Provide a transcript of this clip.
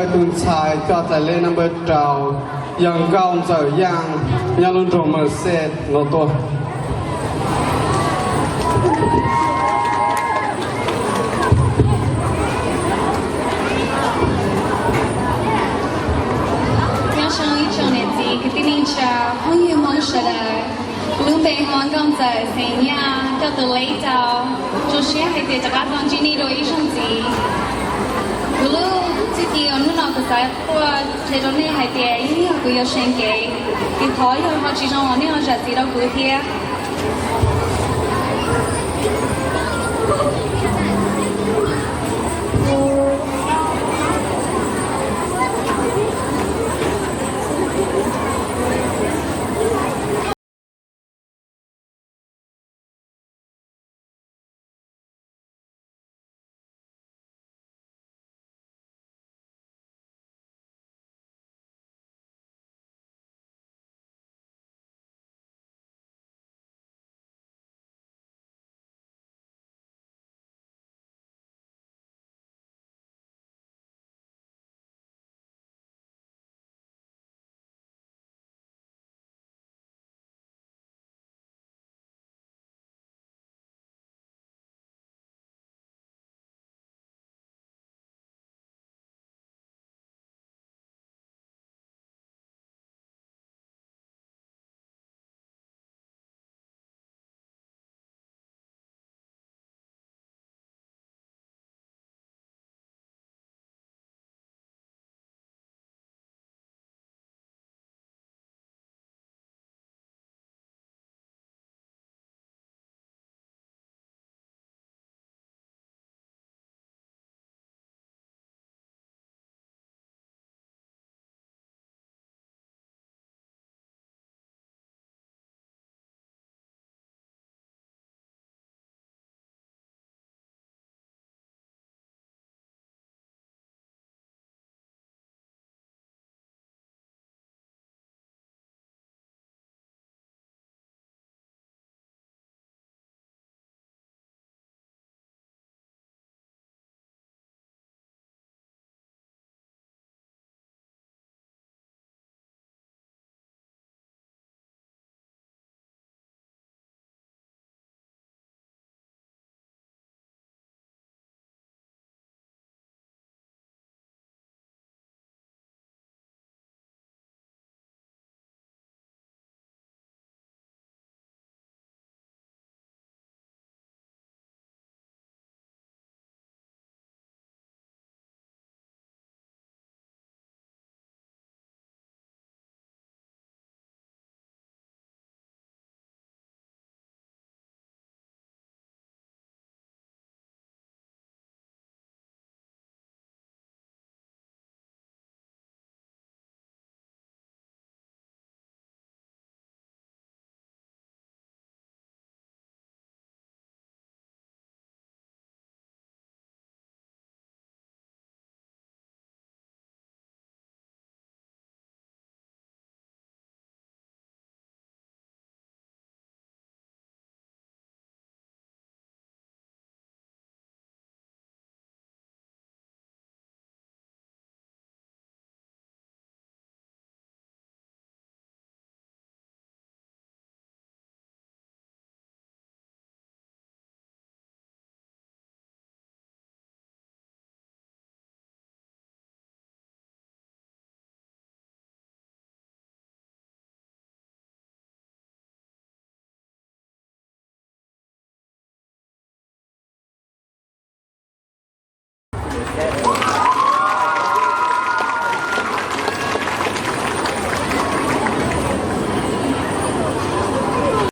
cái tuần sai cho tại lên năm bờ trào yang cao giờ yang luôn trồng mở xe nó to cái tin cha không nhiều mong sợ đời luôn bị hoàn công giờ sinh nhà cho từ lấy đầu cho xe hay để các con chỉ đi đôi xong gì luôn chỉ thì ông nó có sai qua thế cho nên hay để ý nhiều cái sinh kế thì thôi họ chỉ trong họ nên họ chỉ đâu cứ thế